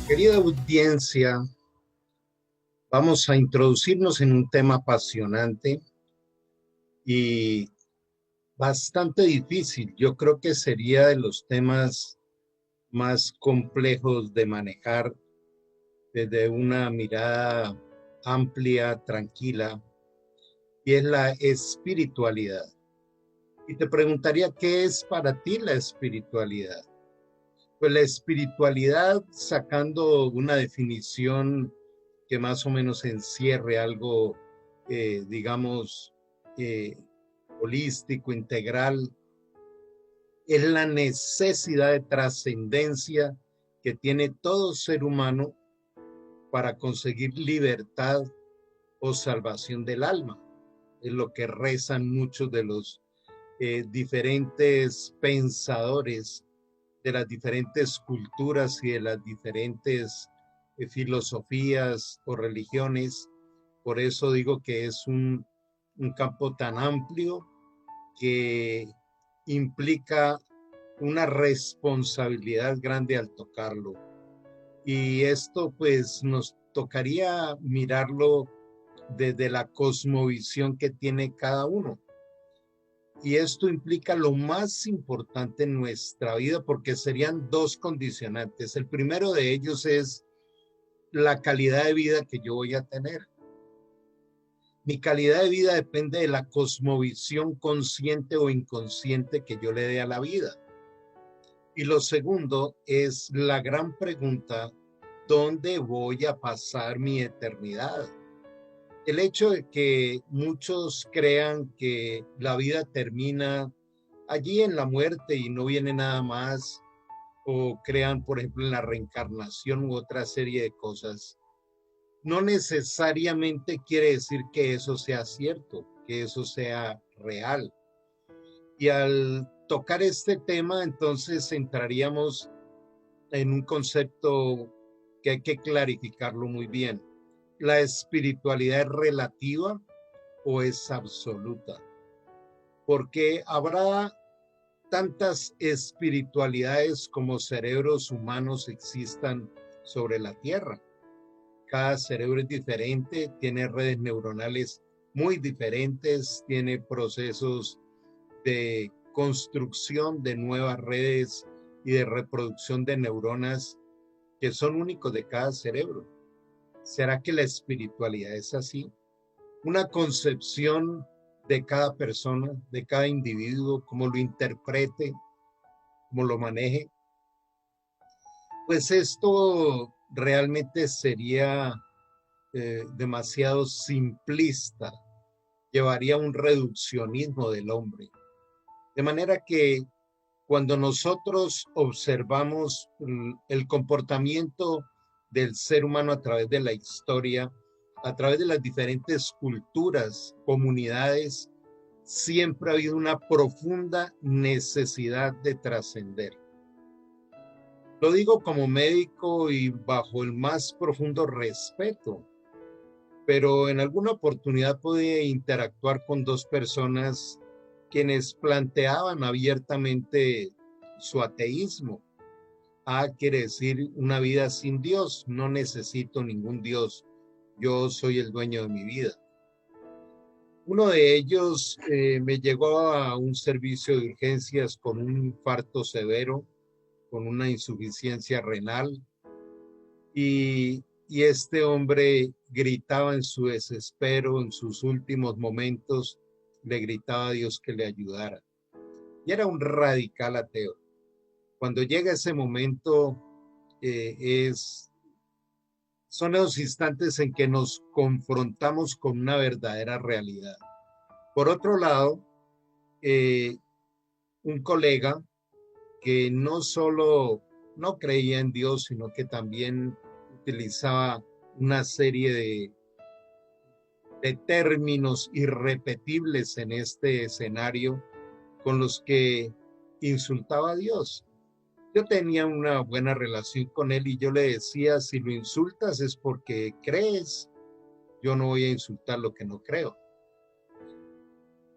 Querida audiencia, vamos a introducirnos en un tema apasionante y bastante difícil. Yo creo que sería de los temas más complejos de manejar desde una mirada amplia, tranquila, y es la espiritualidad. Y te preguntaría, ¿qué es para ti la espiritualidad? Pues la espiritualidad, sacando una definición que más o menos encierre algo, digamos, eh, holístico, integral, es la necesidad de trascendencia que tiene todo ser humano para conseguir libertad o salvación del alma. Es lo que rezan muchos de los diferentes pensadores de las diferentes culturas y de las diferentes filosofías o religiones. Por eso digo que es un campo tan amplio que implica una responsabilidad grande al tocarlo. Y esto pues nos tocaría mirarlo desde la cosmovisión que tiene cada uno. Y esto implica lo más importante en nuestra vida porque serían dos condicionantes. El primero de ellos es la calidad de vida que yo voy a tener. Mi calidad de vida depende de la cosmovisión consciente o inconsciente que yo le dé a la vida. Y lo segundo es la gran pregunta, ¿dónde voy a pasar mi eternidad? El hecho de que muchos crean que la vida termina allí en la muerte y no viene nada más, o crean, por ejemplo, en la reencarnación u otra serie de cosas, no necesariamente quiere decir que eso sea cierto, que eso sea real. Y al tocar este tema, entonces entraríamos en un concepto que hay que clarificarlo muy bien. ¿La espiritualidad es relativa o es absoluta? Porque habrá tantas espiritualidades como cerebros humanos existan sobre la Tierra. Cada cerebro es diferente, tiene redes neuronales muy diferentes, tiene procesos de construcción de nuevas redes y de reproducción de neuronas que son únicos de cada cerebro. ¿Será que la espiritualidad es así? Una concepción de cada persona, de cada individuo, cómo lo interprete, cómo lo maneje. Pues esto realmente sería demasiado simplista, llevaría a un reduccionismo del hombre. De manera que cuando nosotros observamos el comportamiento del ser humano a través de la historia, a través de las diferentes culturas, comunidades, siempre ha habido una profunda necesidad de trascender. Lo digo como médico y bajo el más profundo respeto, pero en alguna oportunidad pude interactuar con dos personas quienes planteaban abiertamente su ateísmo. Quiere decir una vida sin Dios, no necesito ningún Dios, yo soy el dueño de mi vida. Uno de ellos me llegó a un servicio de urgencias con un infarto severo, con una insuficiencia renal, y este hombre gritaba en su desespero, en sus últimos momentos, le gritaba a Dios que le ayudara. Y era un radical ateo. Cuando llega ese momento, eh, es, son esos instantes en que nos confrontamos con una verdadera realidad. Por otro lado, eh, un colega que no solo no creía en Dios, sino que también utilizaba una serie de términos irrepetibles en este escenario con los que insultaba a Dios. Yo tenía una buena relación con él y yo le decía, si lo insultas es porque crees, yo no voy a insultar lo que no creo.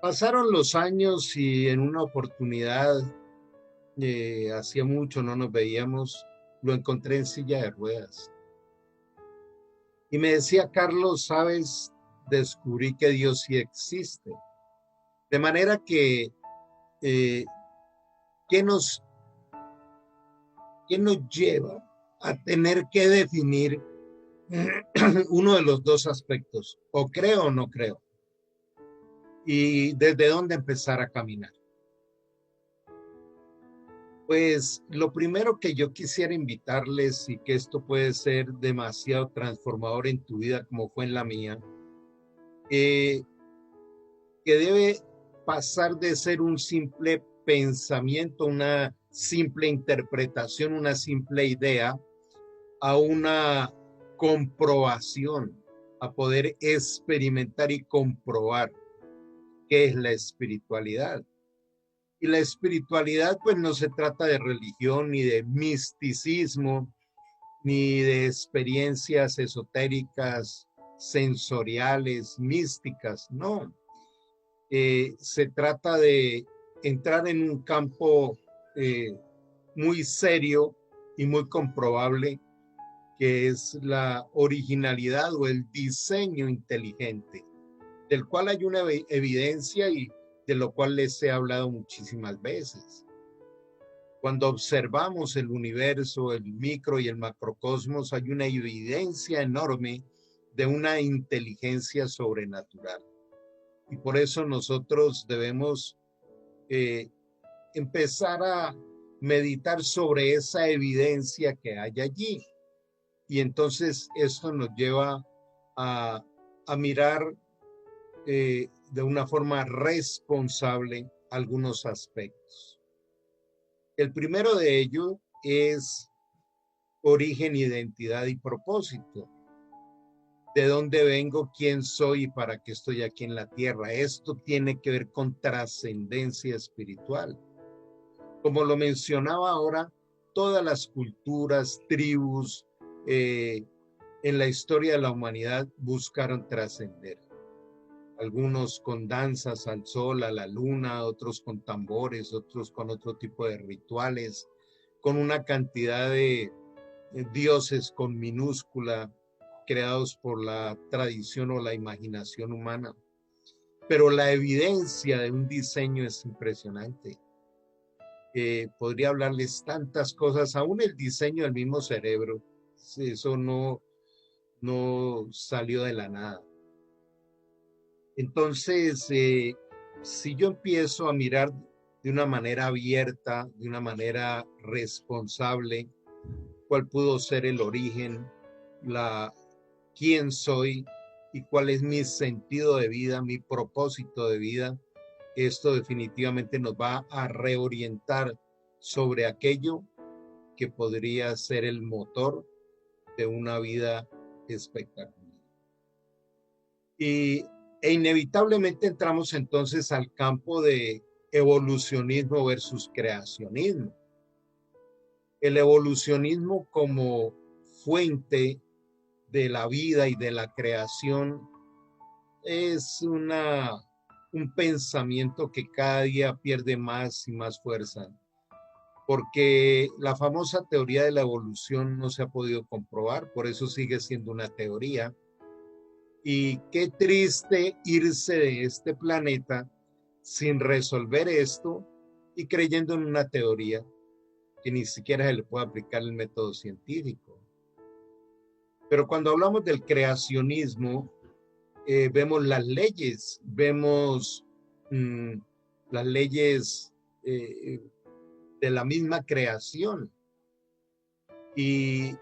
Pasaron los años y en una oportunidad, hacía mucho no nos veíamos, lo encontré en silla de ruedas. Y me decía, Carlos, ¿sabes? Descubrí que Dios sí existe. De manera que, eh, ¿qué nos, qué nos lleva a tener que definir uno de los dos aspectos? O creo o no creo. ¿Y desde dónde empezar a caminar? Pues lo primero que yo quisiera invitarles, y que esto puede ser demasiado transformador en tu vida como fue en la mía, que debe pasar de ser un simple pensamiento, una simple interpretación, una simple idea, a una comprobación, a poder experimentar y comprobar qué es la espiritualidad. Y la espiritualidad pues no se trata de religión ni de misticismo, ni de experiencias esotéricas, sensoriales, místicas, no. Se trata de entrar en un campo muy serio y muy comprobable, que es la originalidad o el diseño inteligente, del cual hay una evidencia y de lo cual les he hablado muchísimas veces. Cuando observamos el universo, el micro y el macrocosmos, hay una evidencia enorme de una inteligencia sobrenatural. Y por eso nosotros debemos empezar a meditar sobre esa evidencia que hay allí. Y entonces eso nos lleva a mirar de una forma responsable algunos aspectos. El primero de ellos es origen, identidad y propósito. ¿De dónde vengo? ¿Quién soy? ¿Y para qué estoy aquí en la tierra? Esto tiene que ver con trascendencia espiritual. Como lo mencionaba ahora, todas las culturas, tribus, en la historia de la humanidad buscaron trascender. Algunos con danzas al sol, a la luna, otros con tambores, otros con otro tipo de rituales, con una cantidad de dioses con minúscula, creados por la tradición o la imaginación humana. Pero la evidencia de un diseño es impresionante. Podría hablarles tantas cosas, aún el diseño del mismo cerebro, eso no salió de la nada. Entonces, si yo empiezo a mirar de una manera abierta, de una manera responsable, cuál pudo ser el origen, quién soy y cuál es mi sentido de vida, mi propósito de vida, esto definitivamente nos va a reorientar sobre aquello que podría ser el motor de una vida espectacular. E inevitablemente entramos entonces al campo de evolucionismo versus creacionismo. El evolucionismo como fuente de la vida y de la creación es un pensamiento que cada día pierde más y más fuerza, porque la famosa teoría de la evolución no se ha podido comprobar, por eso sigue siendo una teoría. Y qué triste irse de este planeta sin resolver esto y creyendo en una teoría que ni siquiera se le puede aplicar el método científico. Pero cuando hablamos del creacionismo, vemos las leyes, vemos las leyes de la misma creación. Y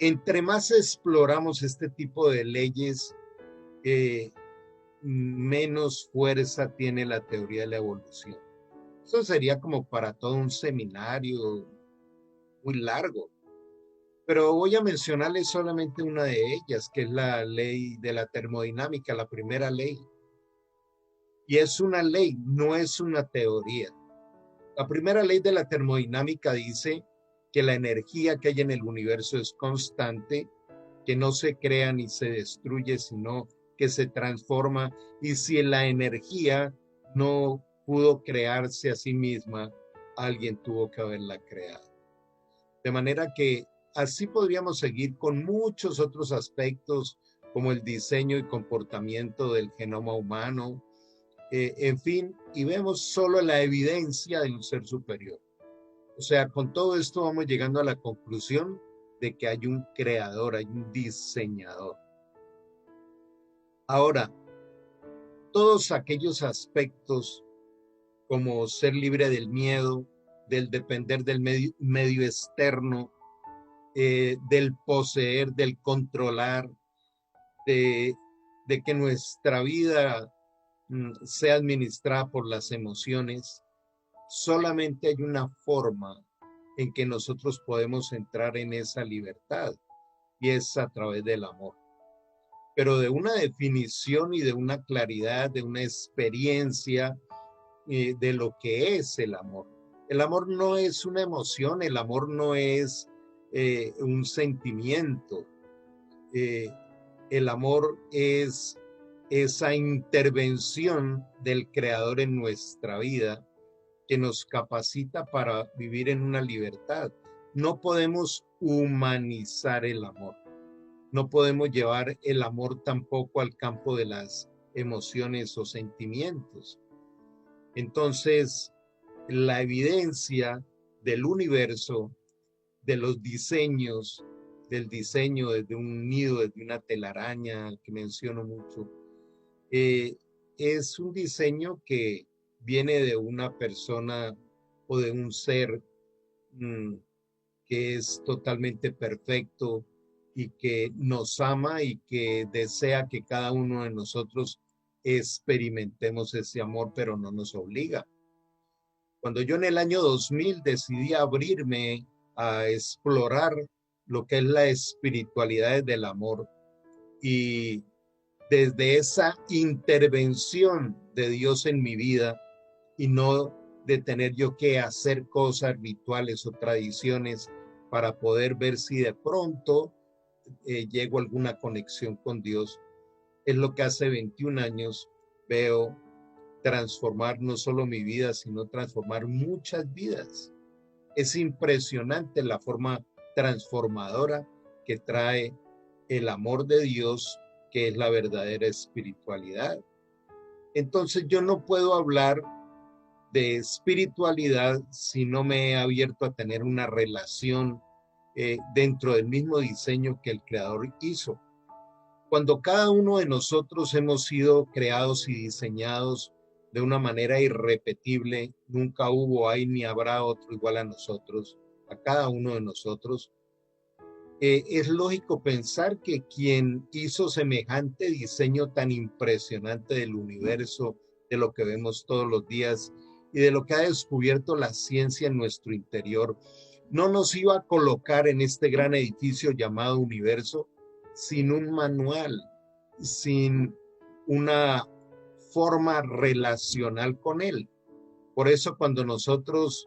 entre más exploramos este tipo de leyes, menos fuerza tiene la teoría de la evolución. Eso sería como para todo un seminario muy largo. Pero voy a mencionarles solamente una de ellas, que es la ley de la termodinámica, la primera ley. Y es una ley, no es una teoría. La primera ley de la termodinámica dice que la energía que hay en el universo es constante, que no se crea ni se destruye, sino que se transforma. Y si la energía no pudo crearse a sí misma, alguien tuvo que haberla creado. De manera que así podríamos seguir con muchos otros aspectos como el diseño y comportamiento del genoma humano, en fin, y vemos solo la evidencia de un ser superior. O sea, con todo esto vamos llegando a la conclusión de que hay un creador, hay un diseñador. Ahora, todos aquellos aspectos como ser libre del miedo, del depender del medio externo, del poseer, del controlar, de, de que nuestra vida sea administrada por las emociones, solamente hay una forma en que nosotros podemos entrar en esa libertad y es a través del amor. Pero de una definición y de una claridad, de una experiencia de lo que es el amor. El amor no es una emoción, el amor no es un sentimiento. Eh, el amor es esa intervención del Creador en nuestra vida que nos capacita para vivir en una libertad. No podemos humanizar el amor. No podemos llevar el amor tampoco al campo de las emociones o sentimientos. Entonces, la evidencia del universo, de los diseños, del diseño desde un nido, desde una telaraña, que menciono mucho, es un diseño que viene de una persona o de un ser mmm, que es totalmente perfecto y que nos ama y que desea que cada uno de nosotros experimentemos ese amor, pero no nos obliga. Cuando yo en el año 2000 decidí abrirme a explorar lo que es la espiritualidad del amor y desde esa intervención de Dios en mi vida y no de tener yo que hacer cosas rituales o tradiciones para poder ver si de pronto llego a alguna conexión con Dios, es lo que hace 21 años veo transformar no solo mi vida, sino transformar muchas vidas. Es impresionante la forma transformadora que trae el amor de Dios, que es la verdadera espiritualidad. Entonces yo no puedo hablar de espiritualidad si no me he abierto a tener una relación dentro del mismo diseño que el Creador hizo. Cuando cada uno de nosotros hemos sido creados y diseñados de una manera irrepetible, nunca hubo, hay ni habrá otro igual a nosotros, a cada uno de nosotros. Es lógico pensar que quien hizo semejante diseño tan impresionante del universo, de lo que vemos todos los días y de lo que ha descubierto la ciencia en nuestro interior, no nos iba a colocar en este gran edificio llamado universo sin un manual, sin una forma relacional con él. Por eso cuando nosotros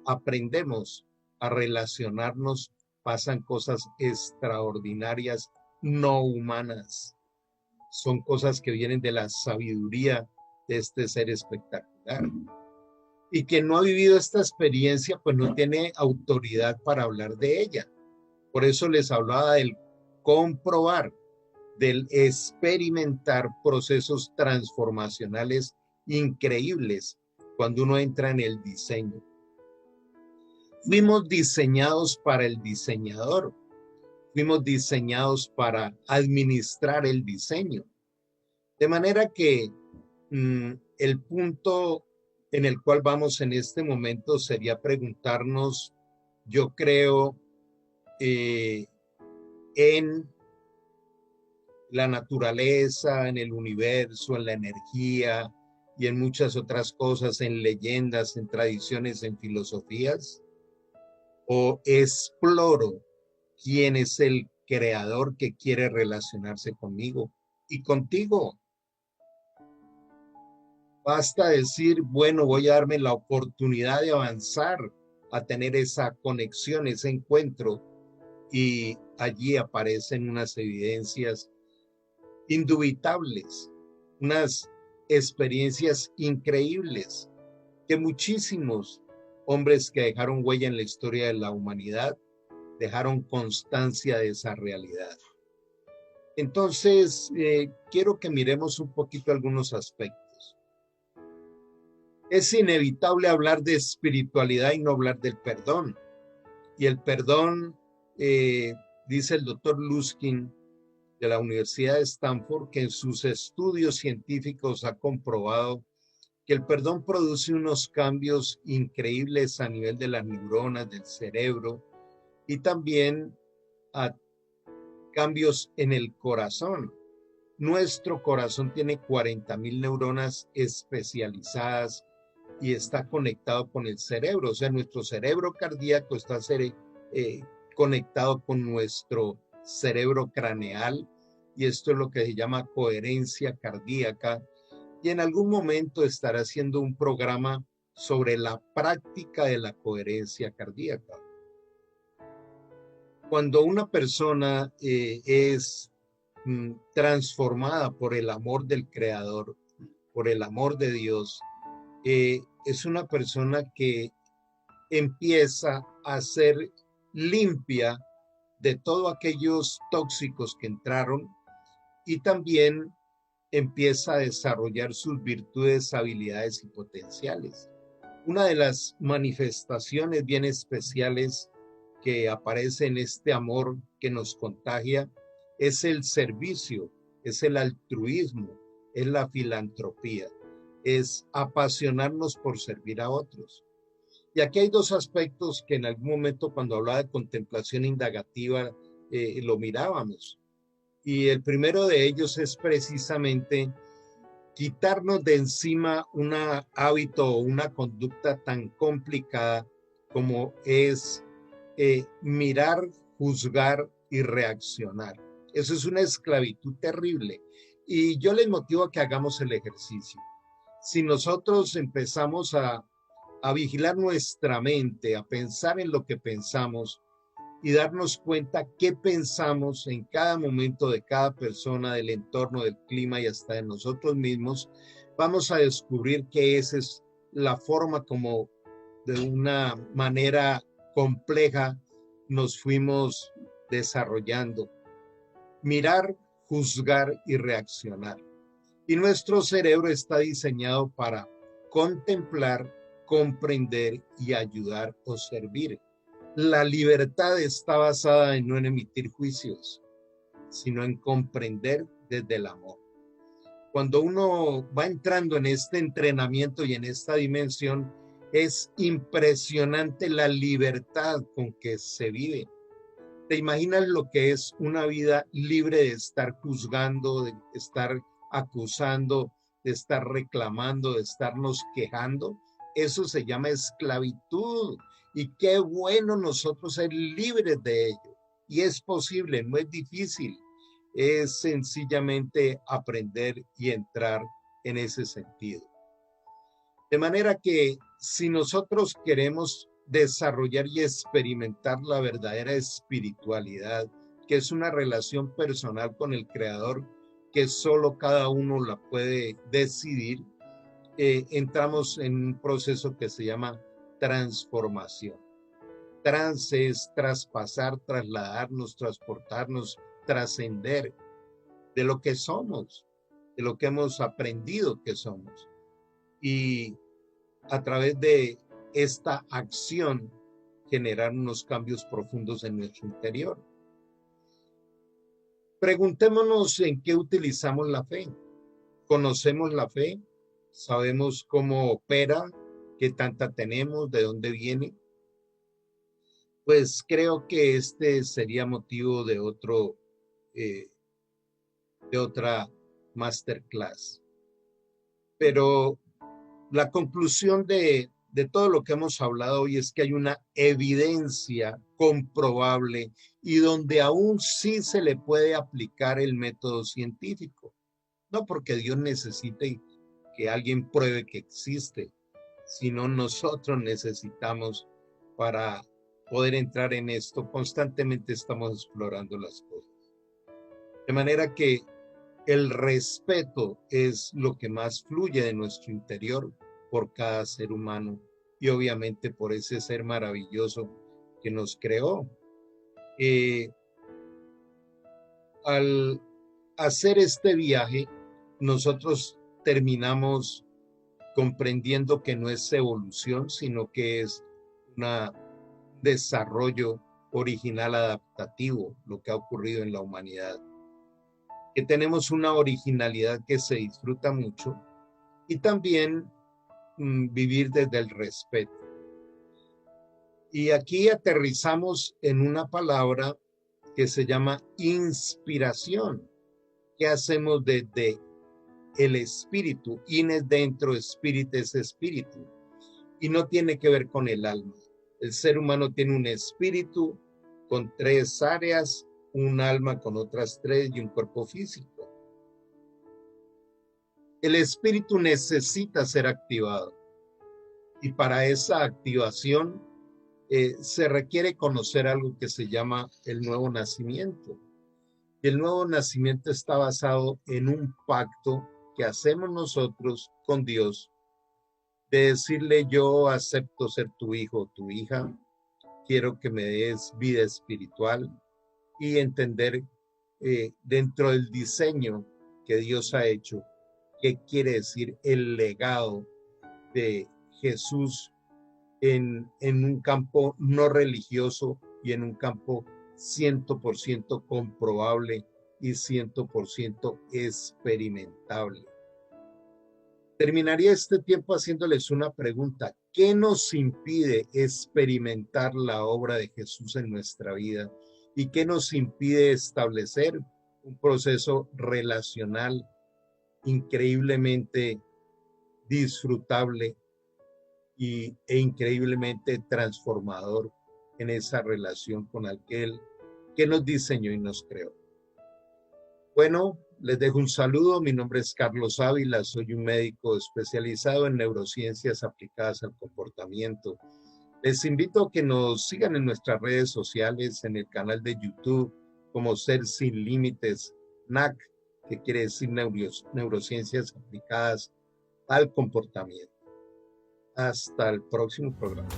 aprendemos a relacionarnos, pasan cosas extraordinarias, no humanas. Son cosas que vienen de la sabiduría de este ser espectacular. Y quien no ha vivido esta experiencia, pues no tiene autoridad para hablar de ella. Por eso les hablaba del comprobar, del experimentar procesos transformacionales increíbles cuando uno entra en el diseño. Fuimos diseñados para el diseñador, fuimos diseñados para administrar el diseño. De manera que el punto en el cual vamos en este momento sería preguntarnos, yo creo, en la naturaleza, en el universo, en la energía y en muchas otras cosas, en leyendas, en tradiciones, en filosofías, o exploro quién es el creador que quiere relacionarse conmigo y contigo. Basta decir, bueno, voy a darme la oportunidad de avanzar a tener esa conexión, ese encuentro, y allí aparecen unas evidencias indubitables, unas experiencias increíbles que muchísimos hombres que dejaron huella en la historia de la humanidad, dejaron constancia de esa realidad. Entonces, quiero que miremos un poquito algunos aspectos. Es inevitable hablar de espiritualidad y no hablar del perdón. Y el perdón, dice el doctor Luskin de la Universidad de Stanford, que en sus estudios científicos ha comprobado que el perdón produce unos cambios increíbles a nivel de las neuronas del cerebro y también a cambios en el corazón. Nuestro corazón tiene 40,000 neuronas especializadas y está conectado con el cerebro. O sea, nuestro cerebro cardíaco está conectado con nuestro cerebro craneal y esto es lo que se llama coherencia cardíaca. Y en algún momento estará haciendo un programa sobre la práctica de la coherencia cardíaca. Cuando una persona es transformada por el amor del Creador, por el amor de Dios, es una persona que empieza a ser limpia de todos aquellos tóxicos que entraron y también empieza a desarrollar sus virtudes, habilidades y potenciales. Una de las manifestaciones bien especiales que aparece en este amor que nos contagia es el servicio, es el altruismo, es la filantropía, es apasionarnos por servir a otros. Y aquí hay dos aspectos que en algún momento cuando hablaba de contemplación indagativa lo mirábamos. Y el primero de ellos es precisamente quitarnos de encima un hábito o una conducta tan complicada como es mirar, juzgar y reaccionar. Eso es una esclavitud terrible. Y yo les motivo a que hagamos el ejercicio. Si nosotros empezamos a vigilar nuestra mente, a pensar en lo que pensamos y darnos cuenta qué pensamos en cada momento de cada persona, del entorno, del clima y hasta de nosotros mismos, vamos a descubrir que esa es la forma como de una manera compleja nos fuimos desarrollando. Mirar, juzgar y reaccionar. Y nuestro cerebro está diseñado para contemplar, comprender y ayudar o servir. La libertad está basada en no emitir juicios, sino en comprender desde el amor. Cuando uno va entrando en este entrenamiento y en esta dimensión, es impresionante la libertad con que se vive. ¿Te imaginas lo que es una vida libre de estar juzgando, de estar acusando, de estar reclamando, de estarnos quejando? Eso se llama esclavitud. Y qué bueno nosotros ser libres de ello. Y es posible, no es difícil. Es sencillamente aprender y entrar en ese sentido. De manera que si nosotros queremos desarrollar y experimentar la verdadera espiritualidad, que es una relación personal con el Creador, que solo cada uno la puede decidir, entramos en un proceso que se llama transformación. Trans es traspasar, trasladarnos, transportarnos, trascender de lo que somos, de lo que hemos aprendido que somos. Y a través de esta acción generar unos cambios profundos en nuestro interior. Preguntémonos en qué utilizamos la fe. ¿Conocemos la fe? ¿Sabemos cómo opera? ¿Qué tanta tenemos? ¿De dónde viene? Pues creo que este sería motivo de otra masterclass. Pero la conclusión de todo lo que hemos hablado hoy es que hay una evidencia comprobable y donde aún sí se le puede aplicar el método científico. No porque Dios necesite que alguien pruebe que existe, sino nosotros necesitamos para poder entrar en esto. Constantemente estamos explorando las cosas. De manera que el respeto es lo que más fluye de nuestro interior por cada ser humano y obviamente por ese ser maravilloso que nos creó. Al hacer este viaje, nosotros terminamos comprendiendo que no es evolución, sino que es un desarrollo original adaptativo, lo que ha ocurrido en la humanidad. Que tenemos una originalidad que se disfruta mucho y también vivir desde el respeto. Y aquí aterrizamos en una palabra que se llama inspiración. ¿Qué hacemos desde el espíritu? In es dentro, espíritu es espíritu. Y no tiene que ver con el alma. El ser humano tiene un espíritu con 3 áreas, un alma con otras 3 y un cuerpo físico. El espíritu necesita ser activado. Y para esa activación se requiere conocer algo que se llama el nuevo nacimiento. Y el nuevo nacimiento está basado en un pacto que hacemos nosotros con Dios, de decirle: yo acepto ser tu hijo o tu hija, quiero que me des vida espiritual, y entender dentro del diseño que Dios ha hecho, qué quiere decir el legado de Jesús en un campo no religioso y en un campo 100% comprobable y 100% experimentable. Terminaría este tiempo haciéndoles una pregunta: ¿qué nos impide experimentar la obra de Jesús en nuestra vida? ¿Y qué nos impide establecer un proceso relacional increíblemente disfrutable e increíblemente transformador en esa relación con aquel que nos diseñó y nos creó? Bueno, les dejo un saludo. Mi nombre es Carlos Ávila, soy un médico especializado en neurociencias aplicadas al comportamiento. Les invito a que nos sigan en nuestras redes sociales, en el canal de YouTube como Ser Sin Límites, NAC, que quiere decir neurociencias aplicadas al comportamiento. Hasta el próximo programa.